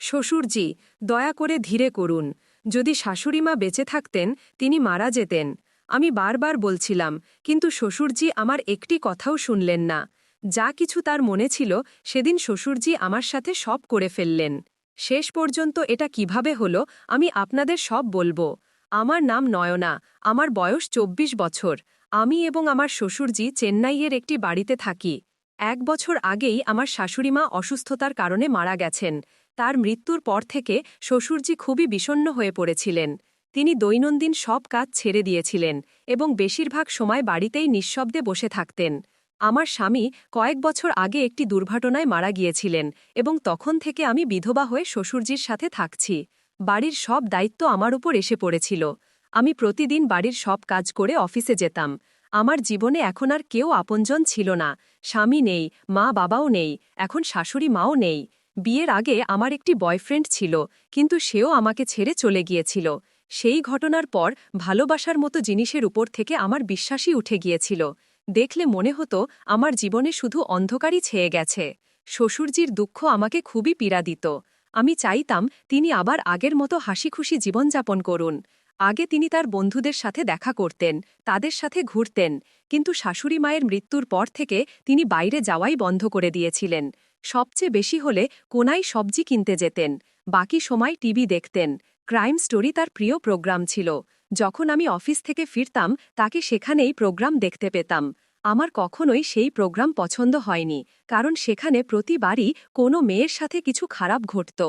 শ্বশুরজি, দয়া করে ধীরে করুন। যদি শাশুড়িমা বেঁচে থাকতেন তিনি মারা যেতেন। আমি বারবার বলছিলাম, কিন্তু শ্বশুরজি আমার একটি কথাও শুনলেন না। যা কিছু তার মনে ছিল সেদিন শ্বশুরজি আমার সাথে সব করে ফেললেন। শেষ পর্যন্ত এটা কিভাবে হলো আমি আপনাদের সব বলবো। আমার নাম নয়না, আমার বয়স ২৪ বছর। আমি এবং আমার শ্বশুরজি চেন্নাইয়ের একটি বাড়িতে থাকি। ১ বছর আগেই আমার শাশুড়িমা অসুস্থতার কারণে মারা গেছেন। তার মৃত্যুর পর থেকে শ্বশুরজি খুবই বিষণ্ণ হয়ে পড়েছিলেন। তিনি দৈনন্দিন সব কাজ ছেড়ে দিয়েছিলেন এবং বেশিরভাগ সময় বাড়িতেই নিঃশব্দে বসে থাকতেন। আমার স্বামী কয়েক বছর আগে একটি দুর্ঘটনায় মারা গিয়েছিলেন এবং তখন থেকে আমি বিধবা হয়ে শ্বশুরজির সাথে থাকছি। বাড়ির সব দায়িত্ব আমার উপর এসে পড়েছিল। আমি প্রতিদিন বাড়ির সব কাজ করে অফিসে যেতাম। আমার জীবনে এখন আর কেউ আপনজন ছিল না। স্বামী নেই, মা বাবাও নেই, এখন শাশুড়ি মাও নেই। বিয়ের আগে আমার একটি বয়ফ্রেন্ড ছিল, কিন্তু সেও আমাকে ছেড়ে চলে গিয়েছিল। সেই ঘটনার পর ভালোবাসার মতো জিনিসের উপর থেকে আমার বিশ্বাসই উঠে গিয়েছিল। দেখলে মনে হতো আমার জীবনে শুধু অন্ধকারই ছেয়ে গেছে। শ্বশুরজির দুঃখ আমাকে খুবই পীড়া দিত। আমি চাইতাম তিনি আবার আগের মতো হাসিখুশি জীবনযাপন করুন। আগে তিনি তার বন্ধুদের সাথে দেখা করতেন, তাদের সাথে ঘুরতেন, কিন্তু শাশুড়ি মায়ের মৃত্যুর পর থেকে তিনি বাইরে যাওয়াই বন্ধ করে দিয়েছিলেন। সবচেয়ে বেশি হলে কোনায় সবজি কিনতে যেতেন, বাকি সময় টিভি দেখতেন। ক্রাইম স্টোরি তার প্রিয় প্রোগ্রাম ছিল। যখন আমি অফিস থেকে ফিরতাম তাকে সেখানেই প্রোগ্রাম দেখতে পেতাম। আমার কখনোই সেই প্রোগ্রাম পছন্দ হয়নি, কারণ সেখানে প্রতিবারই কোনো মেয়ের সাথে কিছু খারাপ ঘটত।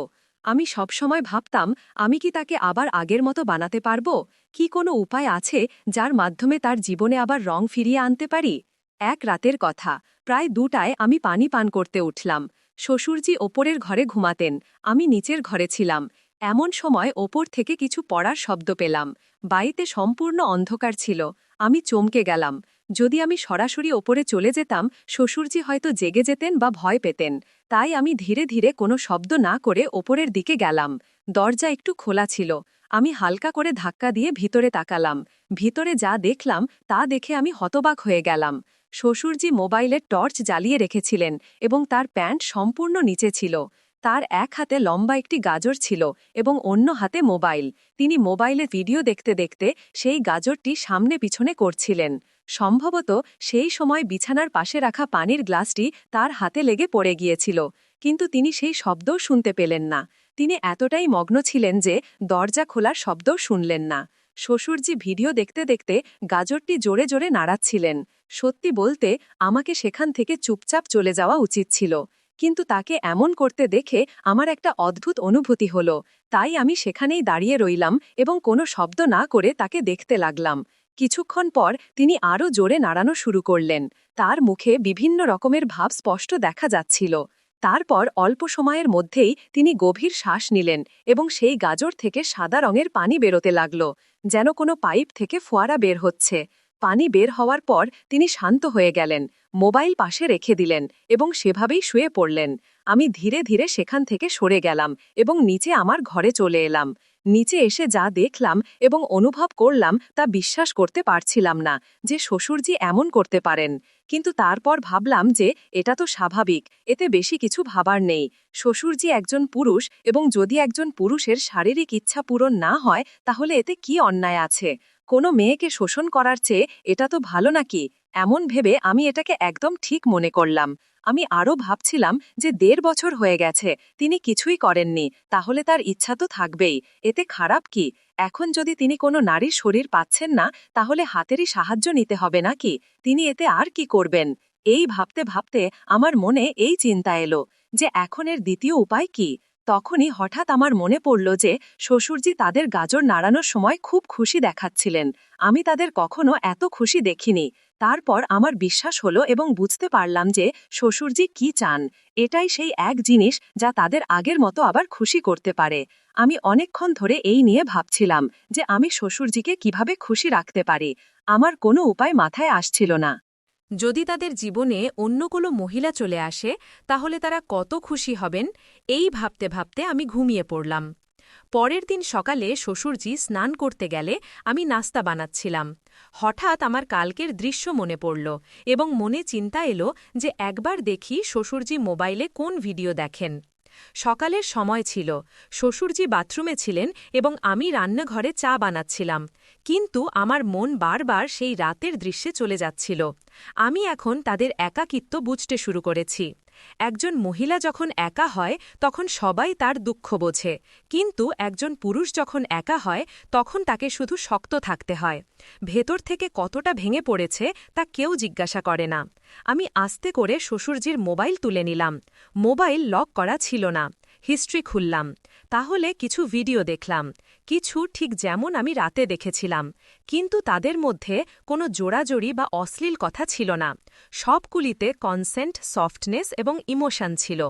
আমি সবসময় ভাবতাম, আমি কি তাকে আবার আগের মতো বানাতে পারব? কি কোনো উপায় আছে যার মাধ্যমে তার জীবনে আবার রং ফিরিয়ে আনতে পারি? এক রাতের কথা, প্রায় ২টায় আমি পানি পান করতে উঠলাম। শ্বশুরজি ওপরের ঘরে ঘুমাতেন, আমি নিচের ঘরে ছিলাম। এমন সময় ওপর থেকে কিছু পড়ার শব্দ পেলাম। বাড়িতে সম্পূর্ণ অন্ধকার ছিল। আমি চমকে গেলাম। যদি আমি সরাসরি ওপরে চলে যেতাম শ্বশুরজি হয়তো জেগে যেতেন বা ভয় পেতেন। তাই আমি ধীরে ধীরে কোনো শব্দ না করে ওপরের দিকে গেলাম। দরজা একটু খোলা ছিল। আমি হালকা করে ধাক্কা দিয়ে ভিতরে তাকালাম। ভিতরে যা দেখলাম তা দেখে আমি হতবাক হয়ে গেলাম। শ্বশুরজি মোবাইলের টর্চ জ্বালিয়ে রেখেছিলেন এবং তার প্যান্ট সম্পূর্ণ নিচে ছিল। তার এক হাতে লম্বা একটি গাজর ছিল এবং অন্য হাতে মোবাইল। তিনি মোবাইলে ভিডিও দেখতে দেখতে সেই গাজরটি সামনে পিছনে করছিলেন। সম্ভবত সেই সময় বিছানার পাশে রাখা পানির গ্লাসটি তার হাতে লেগে পড়ে গিয়েছিল, কিন্তু তিনি সেই শব্দও শুনতে পেলেন না। তিনি এতটাই মগ্ন ছিলেন যে দরজা খোলার শব্দও শুনলেন না। শ্বশুরজি ভিডিও দেখতে দেখতে গাজরটি জোরে জোরে নাড়াচ্ছিলেন। সত্যি বলতে আমাকে সেখান থেকে চুপচাপ চলে যাওয়া উচিত ছিল, কিন্তু তাকে এমন করতে দেখে আমার একটা অদ্ভুত অনুভূতি হলো। তাই আমি সেখানেই দাঁড়িয়ে রইলাম এবং কোনো শব্দ না করে তাকে দেখতে লাগলাম। কিছুক্ষণ পর তিনি আরও জোরে নাড়ানো শুরু করলেন। তার মুখে বিভিন্ন রকমের ভাব স্পষ্ট দেখা যাচ্ছিল। তারপর অল্প সময়ের মধ্যেই তিনি গভীর শ্বাস নিলেন এবং সেই গাজর থেকে সাদা রঙের পানি বেরোতে লাগল, যেন কোনো পাইপ থেকে ফোয়ারা বের হচ্ছে। পানি বের হওয়ার পর তিনি শান্ত হয়ে গেলেন, মোবাইল পাশে রেখে দিলেন এবং সেভাবেই শুয়ে পড়লেন। আমি ধীরে ধীরে সেখান থেকে সরে গেলাম এবং নিচে আমার ঘরে চলে এলাম। নিচে এসে যা দেখলাম এবং অনুভব করলাম তা বিশ্বাস করতে পারছিলাম না যে শ্বশুরজি এমন করতে পারেন। কিন্তু তারপর ভাবলাম যে এটা তো স্বাভাবিক, এতে বেশি কিছু ভাবার নেই। শ্বশুরজি একজন পুরুষ এবং যদি একজন পুরুষের শারীরিক ইচ্ছা পূরণ না হয় তাহলে এতে কি অন্যায় আছে? কোনো মেয়েকে শোষণ করার চেয়ে এটা তো ভালো নাকি? এমন ভেবে আমি এটাকে একদম ঠিক মনে করলাম। আমি আরও ভাবছিলাম যে ১.৫ বছর হয়ে গেছে, তিনি কিছুই করেননি, তাহলে তার ইচ্ছা তো থাকবেই, এতে খারাপ কি? এখন যদি তিনি কোনো নারীর শরীর পাচ্ছেন না তাহলে হাতেরই সাহায্য নিতে হবে নাকি? তিনি এতে আর কি করবেন? এই ভাবতে ভাবতে আমার মনে এই চিন্তা এলো যে এখন এর দ্বিতীয় উপায় কি? তখনই হঠাৎ আমার মনে পড়ল যে শ্বশুরজি তাদের গাজর নাড়ানোর সময় খুব খুশি দেখাচ্ছিলেন। আমি তাদের কখনো এত খুশি দেখিনি। তারপর আমার বিশ্বাস হলো এবং বুঝতে পারলাম যে শ্বশুরজি কি চান। এটাই সেই এক জিনিস যা তাদের আগের মতো আবার খুশি করতে পারে। আমি অনেকক্ষণ ধরে এই নিয়ে ভাবছিলাম যে আমি শ্বশুরজিকে কিভাবে খুশি রাখতে পারি। আমার কোনো উপায় মাথায় আসছিল না। যদি তাদের জীবনে অন্য কোনো মহিলা চলে আসে তাহলে তারা কত খুশি হবেন, এই ভাবতে ভাবতে আমি ঘুমিয়ে পড়লাম। পরের দিন সকালে শ্বশুরজি স্নান করতে গেলে আমি নাস্তা বানাচ্ছিলাম। হঠাৎ আমার কালকের দৃশ্য মনে পড়ল এবং মনে চিন্তা এলো যে একবার দেখি শ্বশুরজি মোবাইলে কোন ভিডিও দেখেন। সকালের সময় ছিল, শ্বশুরজি বাথরুমে ছিলেন এবং আমি রান্নাঘরে চা বানাচ্ছিলাম, কিন্তু আমার মন বারবার সেই রাতের দৃশ্যে চলে যাচ্ছিল। আমি এখন তাদের একাকিত্ব বুঝতে শুরু করেছি। একজন মহিলা যখন একা হয় তখন সবাই তার দুঃখ বোঝে, কিন্তু একজন পুরুষ যখন একা হয় তখন তাকে শুধু শক্ত থাকতে হয়। ভেতর থেকে কতটা ভেঙে পড়েছে তা কেউ জিজ্ঞাসা করে না। আমি আস্তে করে শ্বশুরজির মোবাইল তুলে নিলাম। মোবাইল লক করা ছিল না। হিস্ট্রি খুললাম। তাহলে কিছু ভিডিও দেখলাম, কিছু ঠিক যেমন আমি রাতে দেখেছিলাম, কিন্তু তাদের মধ্যে কোনো জোড়াজড়ি বা অশ্লীল কথা ছিল না। সবগুলিতে কনসেন্ট, সফটনেস এবং ইমোশন ছিল।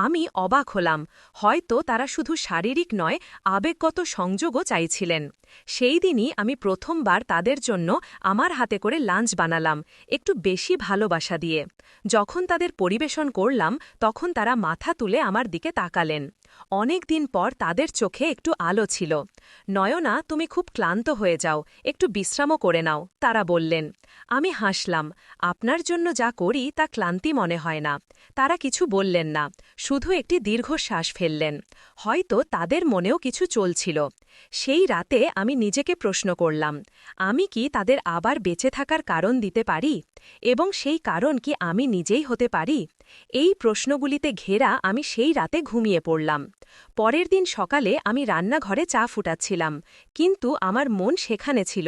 আমি অবাক হলাম, হয়তো তারা শুধু শারীরিক নয়, আবেগগত সংযোগও চাইছিলেন। সেই দিনই আমি প্রথমবার তাদের জন্য আমার হাতে করে লাঞ্চ বানালাম, একটু বেশি ভালোবাসা দিয়ে। যখন তাদের পরিবেশন করলাম তখন তারা মাথা তুলে আমার দিকে তাকালেন। অনেক দিন পর তাদের চোখে একটু আলো ছিল। নয়না, তুমি খুব ক্লান্ত হয়ে যাও, একটু বিশ্রামও করে নাও, তারা বললেন। আমি হাসলাম, আপনার জন্য যা করি তা ক্লান্তি মনে হয় না। তারা কিছু বললেন না, শুধু একটি দীর্ঘশ্বাস ফেললেন। হয়তো তাদের মনেও কিছু চলছিল। সেই রাতে আমি নিজেকে প্রশ্ন করলাম, আমি কি তাদের আবার বেঁচে থাকার কারণ দিতে পারি? এবং সেই কারণ কি আমি নিজেই হতে পারি? এই প্রশ্নগুলিতে ঘেরা আমি সেই রাতে ঘুমিয়ে পড়লাম। পরের দিন সকালে আমি রান্নাঘরে চা ফুটাচ্ছিলাম, কিন্তু আমার মন সেখানে ছিল,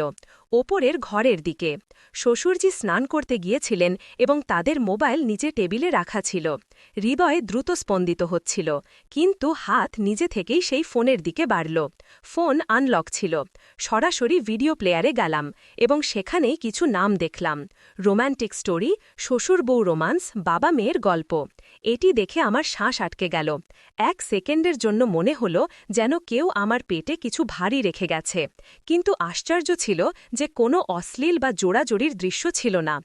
ওপরের ঘরের দিকে। শ্বশুরজি স্নান করতে গিয়েছিলেন এবং তাদের মোবাইল নিচে টেবিলে রাখা ছিল। হৃদয় দ্রুত স্পন্দিত হচ্ছিল, কিন্তু হাত নিজে থেকেই সেই ফোনের দিকে বাড়ল। ফোন আনলক ছিল। সরাসরি ভিডিও প্লেয়ারে গেলাম এবং সেখানেই কিছু নাম দেখলাম। রোম্যান্টিক স্টোরি, শ্বশুর বউ রোমান্স, বাবা মেয়ের গল্প। এটি দেখে আমার শ্বাস আটকে গেল। 1 সেকেন্ডের জন্য মনে হলো যেন কেউ আমার পেটে কিছু ভারী রেখে গেছে। কিন্তু আশ্চর্য ছিল যে কোনো অশ্লীল বা জোড়াজড়ির দৃশ্য ছিল না।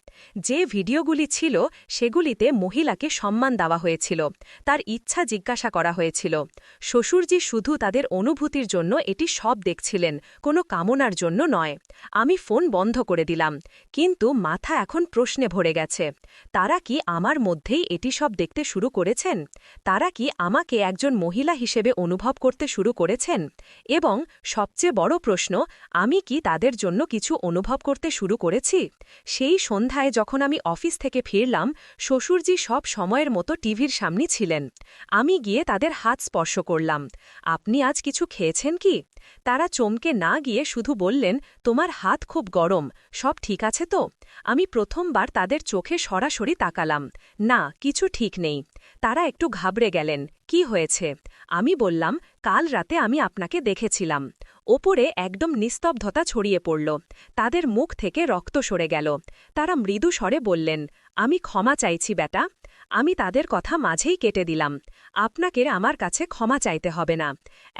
যে ভিডিওগুলি ছিল সেগুলিতে মহিলাকে সম্মান দেওয়া হয়েছিল, তার ইচ্ছা জিজ্ঞাসা করা হয়েছিল। শ্বশুরজি শুধু তাদের অনুভূতির জন্য এটি সব দেখছিলেন, কোনো কামনার জন্য নয়। আমি ফোন বন্ধ করে দিলাম, কিন্তু মাথা এখন প্রশ্নে ভরে গেছে। তারা কি আমার মধ্যেই এটি সব দেখতে শুরু করেছেন? তারা কি আমাকে একজন মহিলা হিসেবে অনুভব করতে শুরু করেছেন? এবং সবচেয়ে বড় প্রশ্ন, আমি কি তাদের জন্য কিছু অনুভব করতে শুরু করেছি? সেই সন্ধ্যায় যখন আমি অফিস থেকে ফিরলাম, শ্বশুরজি সব সময়ের মতো টিভির সামনে ছিলেন। আমি গিয়ে তাদের হাত স্পর্শ করলাম। আপনি আজ কিছু খেয়েছেন কি? তারা চমকে না গিয়ে শুধু বললেন, তোমার হাত খুব গরম, সব ঠিক আছে তো? আমি প্রথমবার তাদের চোখে সরাসরি তাকালাম। না, কিছু ঠিক নেই। তারা একটু ঘাবড়ে গেলেন। কি হয়েছে? আমি বললাম, কাল রাতে আমি আপনাকে দেখেছিলাম। ওপরে একদম নিস্তব্ধতা ছড়িয়ে পড়ল। তাদের মুখ থেকে রক্ত সরে গেল। তারা মৃদু স্বরে বললেন, আমি ক্ষমা চাইছি বেটা। আমি তাদের কথা মাঝেই কেটে দিলাম। আপনাকে আমার কাছে ক্ষমা চাইতে হবে না।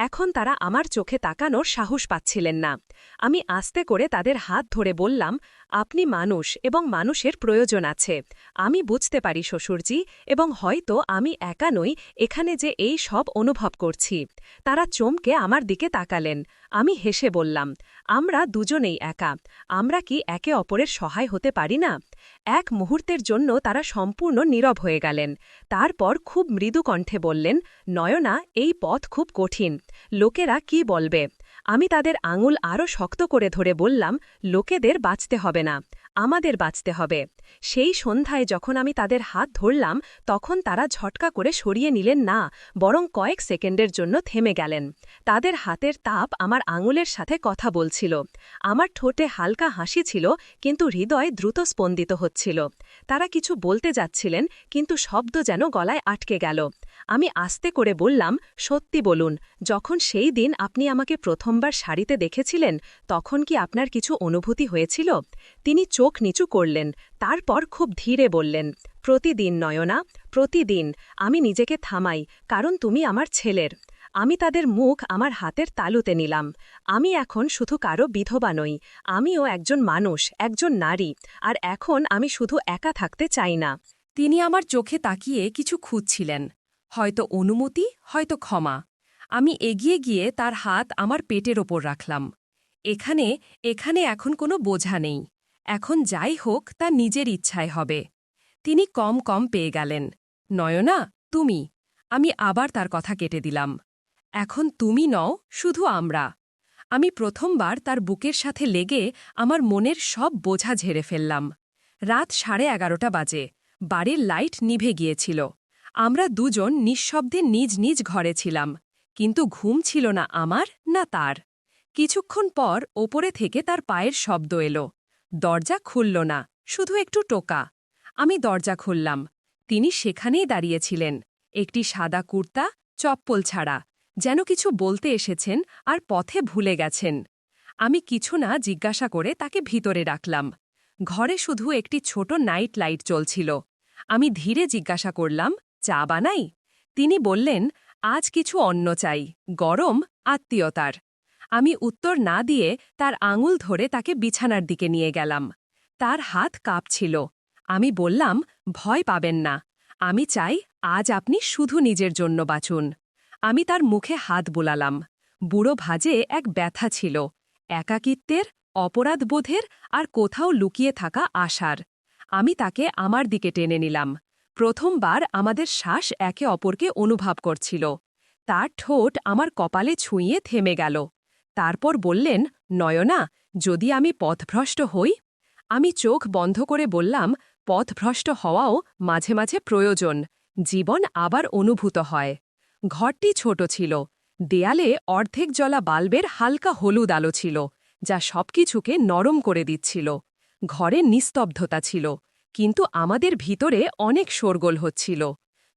এখন তারা আমার চোখে তাকানোর সাহস পাচ্ছিলেন না। আমি আস্তে করে তাদের হাত ধরে বললাম, আপনি মানুষ এবং মানুষের প্রয়োজন আছে। আমি বুঝতে পারি শ্বশুরজি, এবং হয়তো আমি একা নই এখানে যে এই সব অনুভব করছি। তারা চমকে আমার দিকে তাকালেন। আমি হেসে বললাম, আমরা দুজনেই একা। আমরা কি একে অপরের সহায় হতে পারি না? এক মুহূর্তের জন্য তারা সম্পূর্ণ নীরব হয়ে গেলেন। তারপর খুব মৃদু কণ্ঠে বললেন, নয়না, এই পথ খুব কঠিন। লোকেরা কি বলবে? আমি তাদের আঙুল আরও শক্ত করে ধরে বললাম, লোকেদের বাঁচতে হবে না, আমাদের বাঁচতে হবে। সেই সন্ধ্যায় যখন আমি তাদের হাত ধরলাম তখন তারা ঝটকা করে সরিয়ে নিলেন না, বরং কয়েক সেকেন্ডের জন্য থেমে গেলেন। তাদের হাতের তাপ আমার আঙুলের সাথে কথা বলছিল। আমার ঠোঁটে হালকা হাসি ছিল, কিন্তু হৃদয় দ্রুত স্পন্দিত হচ্ছিল। তারা কিছু বলতে যাচ্ছিলেন, কিন্তু শব্দ যেন গলায় আটকে গেল। আমি আস্তে করে বললাম, সত্যি বলুন, যখন সেই দিন আপনি আমাকে প্রথমবার শাড়িতে দেখেছিলেন তখন কি আপনার কিছু অনুভূতি হয়েছিল? তিনি চোখ নিচু করলেন, তারপর খুব ধীরে বললেন, প্রতিদিন নয়না, প্রতিদিন। আমি নিজেকে থামাই, কারণ তুমি আমার ছেলের। আমি তাদের মুখ আমার হাতের তালুতে নিলাম। আমি এখন শুধু কারো বিধবা নই, আমিও একজন মানুষ, একজন নারী, আর এখন আমি শুধু একা থাকতে চাই না। তিনি আমার চোখে তাকিয়ে কিছু খুঁজছিলেন, হয়তো অনুমতি, হয়তো ক্ষমা। আমি এগিয়ে গিয়ে তার হাত আমার পেটের ওপর রাখলাম। এখানে এখানে এখন কোনো বোঝা নেই। এখন যাই হোক তা নিজের ইচ্ছায় হবে। তিনি কম কম পেয়ে গেলেন। নয়না, তুমি। আমি আবার তার কথা কেটে দিলাম। এখন তুমি নও, শুধু আমরা। আমি প্রথমবার তার বুকের সাথে লেগে আমার মনের সব বোঝা ঝেড়ে ফেললাম। রাত 11:30 বাজে, বাড়ির লাইট নিভে গিয়েছিল। আমরা দুজন নিঃশব্দে নিজ নিজ ঘরে ছিলাম, কিন্তু ঘুম ছিল না আমার না তার। কিছুক্ষণ পর ওপরে থেকে তার পায়ের শব্দ এলো। দরজা খুলল না, শুধু একটু টোকা। আমি দরজা খুললাম। তিনি সেখানেই দাঁড়িয়েছিলেন, একটি সাদা কুর্তা, চপ্পল ছাড়া, যেন কিছু বলতে এসেছেন আর পথে ভুলে গেছেন। আমি কিছু না জিজ্ঞাসা করে তাকে ভিতরে রাখলাম। ঘরে শুধু একটি ছোট নাইট লাইট চলছিল। আমি ধীরে জিজ্ঞাসা করলাম, চা বানাই? তিনি বললেন, আজ কিছু অন্য চাই, গরম, আত্মীয়তার। আমি উত্তর না দিয়ে তার আঙুল ধরে তাকে বিছানার দিকে নিয়ে গেলাম। তার হাত কাঁপছিল। আমি বললাম, ভয় পাবেন না। আমি চাই আজ আপনি শুধু নিজের জন্য বাঁচুন। আমি তার মুখে হাত বুলালাম। বুড়ো ভাঁজে এক ব্যথা ছিল, একাকিত্বের, অপরাধবোধের আর কোথাও লুকিয়ে থাকা আশার। আমি তাকে আমার দিকে টেনে নিলাম। প্রথমবার আমাদের শ্বাস একে অপরকে অনুভব করছিল। তার ঠোঁট আমার কপালে ছুঁয়ে থেমে গেল। তারপর বললেন, নয়না, যদি আমি পথভ্রষ্ট হই? আমি চোখ বন্ধ করে বললাম, পথভ্রষ্ট হওয়াও মাঝে মাঝে প্রয়োজন, জীবন আবার অনুভূত হয়। ঘরটি ছোট ছিল। দেয়ালে অর্ধেক জ্বলা বাল্বের হালকা হলুদ আলো ছিল, যা সবকিছুকে নরম করে দিচ্ছিল। ঘরে নিস্তব্ধতা ছিল, কিন্তু আমাদের ভিতরে অনেক শোরগোল হচ্ছিল।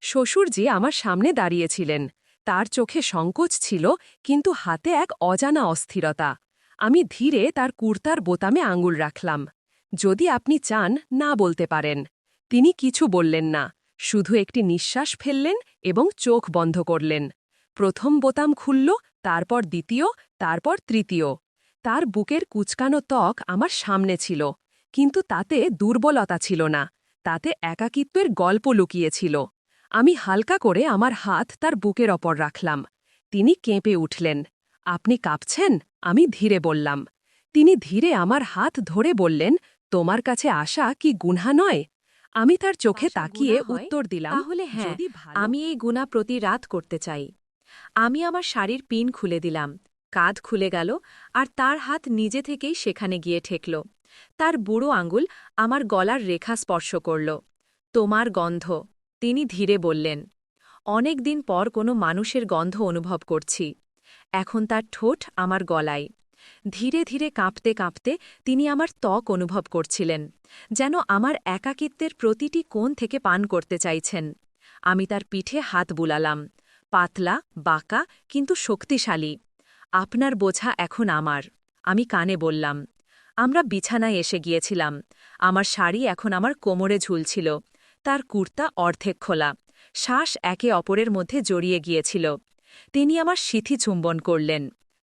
শ্বশুরজি আমার সামনে দাঁড়িয়েছিলেন। তার চোখে সংকোচ ছিল, কিন্তু হাতে এক অজানা অস্থিরতা। আমি ধীরে তার কুর্তার বোতামে আঙুল রাখলাম। যদি আপনি চান, না বলতে পারেন। তিনি কিছু বললেন না, শুধু একটি নিঃশ্বাস ফেললেন এবং চোখ বন্ধ করলেন। প্রথম বোতাম খুলল, তারপর দ্বিতীয়, তারপর তৃতীয়। তার বুকের কুচকানো ত্বক আমার সামনে ছিল, কিন্তু তাতে দুর্বলতা ছিল না, তাতে একাকিত্বের গল্প লুকিয়েছিল। আমি হালকা করে আমার হাত তার বুকের ওপর রাখলাম। তিনি কেঁপে উঠলেন। আপনি কাঁপছেন? আমি ধীরে বললাম। তিনি ধীরে আমার হাত ধরে বললেন, তোমার কাছে আসা কি গুনহা নয়? আমি তার চোখে তাকিয়ে উত্তর দিলাম, তাহলে হ্যাঁ, যদি ভালো। আমি এই গুণা প্রতি রাত করতে চাই। আমি আমার শাড়ির পিন খুলে দিলাম। কাঁধ খুলে গেল, আর তার হাত নিজে থেকেই সেখানে গিয়ে ঠেকল। তার বুড়ো আঙুল আমার গলার রেখা স্পর্শ করল। তোমার গন্ধ, তিনি ধীরে বললেন। অনেক দিন পর কোনো মানুষের গন্ধ অনুভব করছি। এখন তার ঠোঁট আমার গলায়। ধীরে ধীরে কাঁপতে কাঁপতে তিনি আমার ত্বক অনুভব করছিলেন, যেন আমার একাকিত্বের প্রতিটি কোণ থেকে পান করতে চাইছেন। আমি তার পিঠে হাত বুলালাম, পাতলা, বাঁকা, কিন্তু শক্তিশালী। আপনার বোঝা এখন আমার, আমি কানে বললাম। আমরা বিছানায় এসে গিয়েছিলাম। আমার শাড়ি এখন আমার কোমরে ঝুলছিল, তার কুর্তা অর্ধেক খোলা। শ্বাস একে অপরের মধ্যে জড়িয়ে গিয়েছিল। তিনি আমার সিথি চুম্বন করলেন।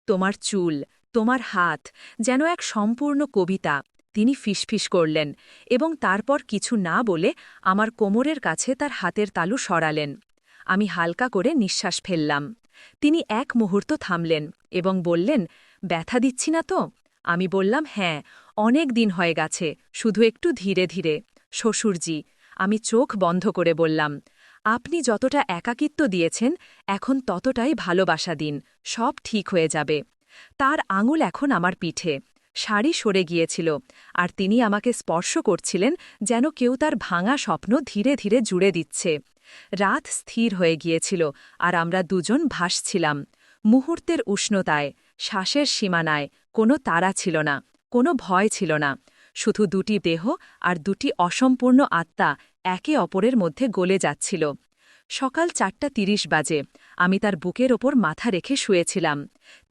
তোমার চুল, তোমার হাত, যেন এক সম্পূর্ণ কবিতা। তিনি ফিসফিস করলেন এবং তারপর কিছু না বলে আমার কোমরের কাছে তার হাতের তালু সরালেন। আমি হালকা করে নিঃশ্বাস ফেললাম। তিনি এক মুহূর্ত থামলেন এবং বললেন, ব্যথা দিচ্ছি না তো? আমি বললাম, হ্যাঁ, অনেক দিন হয়ে গেছে, শুধু একটু ধীরে ধীরে। শ্বশুরজি, আমি চোখ বন্ধ করে বললাম, আপনি যতটা একাকিত্ব দিয়েছেন, এখন ততটাই ভালোবাসা দিন, সব ঠিক হয়ে যাবে। তার আঙুল এখন আমার পিঠে। শাড়ি সরে গিয়েছিল, আর তিনি আমাকে স্পর্শ করছিলেন, যেন কেউ তার ভাঙা স্বপ্ন ধীরে ধীরে জুড়ে দিচ্ছে। রাত স্থির হয়ে গিয়েছিল, আর আমরা দুজন ভাসছিলাম মুহূর্তের উষ্ণতায়, শ্বাসের সীমানায়। কোনো তাড়া ছিল না, কোনো ভয় ছিল না, শুধু দুটি দেহ আর দুটি অসম্পূর্ণ আত্মা একে অপরের মধ্যে গলে যাচ্ছিল। সকাল 4:30 বাজে। আমি তার বুকের ওপর মাথা রেখে শুয়েছিলাম।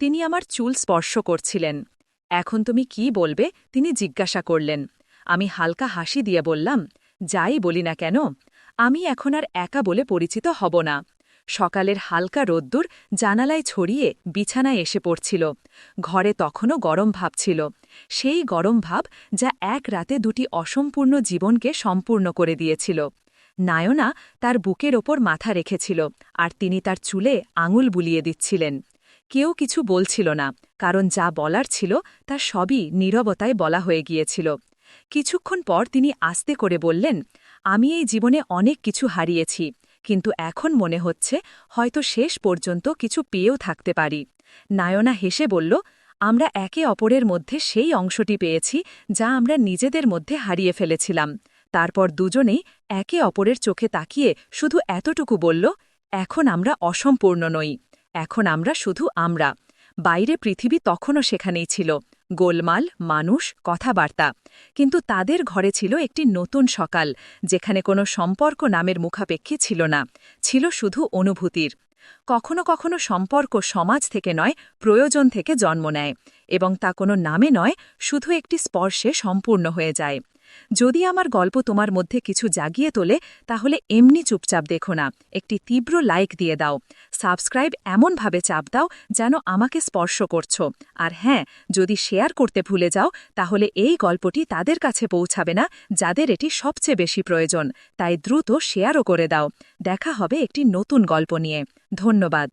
তিনি আমার চুল স্পর্শ করছিলেন। এখন তুমি কি বলবে? তিনি জিজ্ঞাসা করলেন। আমি হালকা হাসি দিয়ে বললাম, যাই বলি না কেন, আমি এখন আর একা বলে পরিচিত হব না। সকালের হালকা রোদ্দুর জানালায় ছড়িয়ে বিছানায় এসে পড়ছিল। ঘরে তখনও গরম ভাব ছিল, সেই গরম ভাব যা এক রাতে দুটি অসম্পূর্ণ জীবনকে সম্পূর্ণ করে দিয়েছিল। নায়না তার বুকের ওপর মাথা রেখেছিল, আর তিনি তার চুলে আঙুল বুলিয়ে দিচ্ছিলেন। কেউ কিছু বলছিল না, কারণ যা বলার ছিল তা সবই নীরবতায় বলা হয়ে গিয়েছিল। কিছুক্ষণ পর তিনি আস্তে করে বললেন, আমি এই জীবনে অনেক কিছু হারিয়েছি, কিন্তু এখন মনে হচ্ছে হয়তো শেষ পর্যন্ত কিছু পেয়েও থাকতে পারি। নায়না হেসে বলল, আমরা একে অপরের মধ্যে সেই অংশটি পেয়েছি যা আমরা নিজেদের মধ্যে হারিয়ে ফেলেছিলাম। তারপর দুজনেই একে অপরের চোখে তাকিয়ে শুধু এতটুকু বলল, এখন আমরা অসম্পূর্ণ নই, এখন আমরা শুধু আমরা। বাইরে পৃথিবী তখনও সেখানেই ছিল, গোলমাল, মানুষ, কথাবার্তা। কিন্তু তাদের ঘরে ছিল একটি নতুন সকাল, যেখানে কোনো সম্পর্ক নামের মুখাপেক্ষী ছিল না, ছিল শুধু অনুভূতির। কখনো কখনো সম্পর্ক সমাজ থেকে নয়, প্রয়োজন থেকে জন্ম নেয়, এবং তা কোনো নামে নয়, শুধু একটি স্পর্শে সম্পূর্ণ হয়ে যায়। যদি আমার গল্প তোমার মধ্যে কিছু জাগিয়ে তোলে, তাহলে এমনি চুপচাপ দেখো না, একটি তীব্র লাইক দিয়ে দাও, সাবস্ক্রাইব এমনভাবে চাপ দাও যেন আমাকে স্পর্শ করছো। আর হ্যাঁ, যদি শেয়ার করতে ভুলে যাও, তাহলে এই গল্পটি তাদের কাছে পৌঁছাবে না যাদের এটি সবচেয়ে বেশি প্রয়োজন। তাই দ্রুত শেয়ারও করে দাও। দেখা হবে একটি নতুন গল্প নিয়ে। ধন্যবাদ।